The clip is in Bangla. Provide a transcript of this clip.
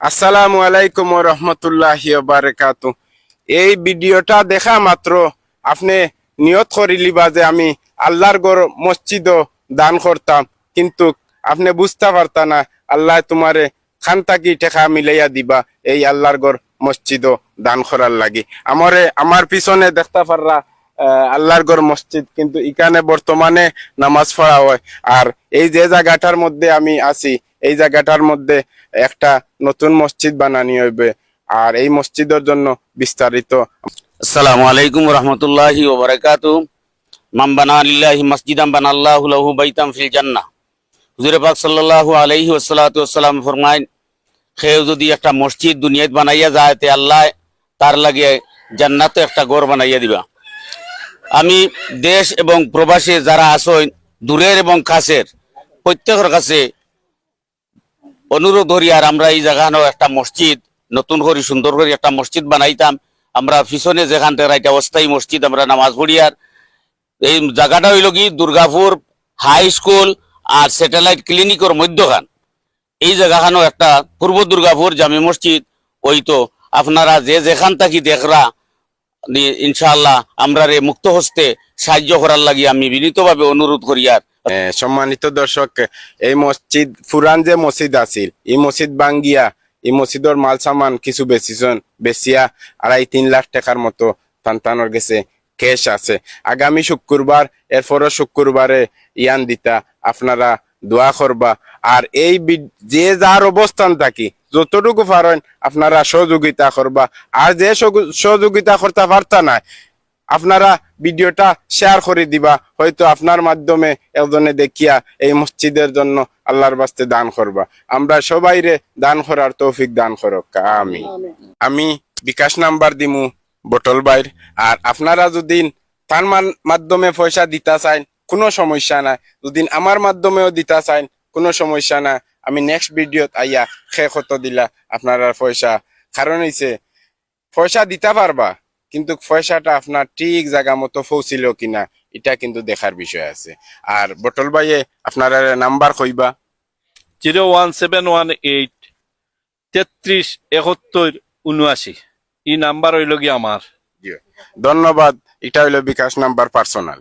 আসসালামু আলাইকুম ওয়া রাহমাতুল্লাহি ওয়া বারাকাতু। এই ভিডিওটা দেখা মাত্র আপনি নিয়ত করিলিবা যে আমি আল্লাহর ঘর মসজিদ দান করতাম, কিন্তু আপনি বুঝতে পারতা না আল্লাহ তোমারে খানতাকি টেকা মিলাইয়া দিবা এই আল্লাহর ঘর মসজিদ দান করার লাগি। আমার পিছনে দেখতে পাররা আল্লাহর ঘর মসজিদ, কিন্তু এখানে বর্তমানে নামাজ পড়া হয়। আর এই যে জায়গাটার মধ্যে আমি আছি, এই জায়গাটার মধ্যে একটা নতুন মসজিদ বানানি হইবে। আর এই মসজিদের জন্য বিস্তারিত। আসসালামু আলাইকুম রহমতুল্লাহি ওয়া বারাকাতুহু। মান বানা লিল্লাহি মাসজিদান বানাল্লাহু লাহু বাইতান ফিল জান্নাহ। হুজুর পাক সাল্লাল্লাহু আলাইহি ওয়াসাল্লাতু ওয়াসসালাম ফরমায়, কেউ যদি একটা মসজিদ দুনিয়াত বানাইয়া যায় তে আল্লাহ তার লাগে জান্নাতে একটা ঘর বানাইয়া দিবা। আমি দেশ এবং প্রবাসে যারা আছেন, দূরের এবং কাছের প্রত্যেকের কাছে অনুরোধ করি, আর আমরা এই জায়গানো একটা মসজিদ নতুন করে সুন্দর করে একটা মসজিদ বানাইতাম। আমরা পিছনে যেখান থেকে একটা অস্থায়ী মসজিদ আমরা নামাজ পড়ি। আর এই জায়গাটা হইল কি দুর্গাপুর হাই স্কুল আর স্যাটেলাইট ক্লিনিকের মধ্যখান। এই জায়গাখানো একটা পূর্ব দুর্গাপুর জামে মসজিদ। ওই তো আপনারা যে যেখান থাকি দেখরা ইনশাআল্লাহ আমরা রে মুক্ত হস্তে সাহায্য করার লাগি আমি বিনীতভাবে অনুরোধ করি। আর সম্মানিত দর্শক, এই মসজিদ পুরান যে মসজিদ আছিল, এই মসজিদ ভাঙ্গিয়া এই মসজিদের মাল সামান কিছু বেচিয়া 2.5-3 লাখ টাকার মতো সন্তানের গেছে ক্যাশ আছে। আগামী শুক্রবার, এরপরও শুক্রবারে ইয়ান দিতা আপনারা দোয়া করবা। আর এই যে যার অবস্থান থাকি যতটুকু পারেন আপনারা সহযোগিতা করবা। আর যে সহযোগিতা করতে পারতা না, আপনারা ভিডিওটা শেয়ার করে দিবা। হয়তো আপনার মাধ্যমে একজনে দেখিয়া এই মসজিদের জন্য আল্লাহর বাস্তে দান করবা। আমরা সবাইরে দান করার তৌফিক দান করক, আমিন। আমি বিকাশ নাম্বার দিমু বটল বাইর। আর আপনারা যদি তার মাধ্যমে পয়সা দিতে চান কোনো সমস্যা নাই, যদি আমার মাধ্যমেও দিতে চান কোনো সমস্যা নাই। আমি নেক্সট ভিডিওত আইয়া কত দিলা আপনারা পয়সা, কারণ হইছে পয়সা দিতে পারবা, কিন্তু পয়সাটা আপনার ঠিক জায়গা মতো পৌঁছিল কিনা এটা কিন্তু দেখার বিষয় আছে। আর বটল ভাইয়ে আপনারা নাম্বার কইবা। 01718 33 71 79। এই নাম্বার হইল কি আমার। ধন্যবাদ। এটা হইলো বিকাশ নাম্বার পার্সোনাল।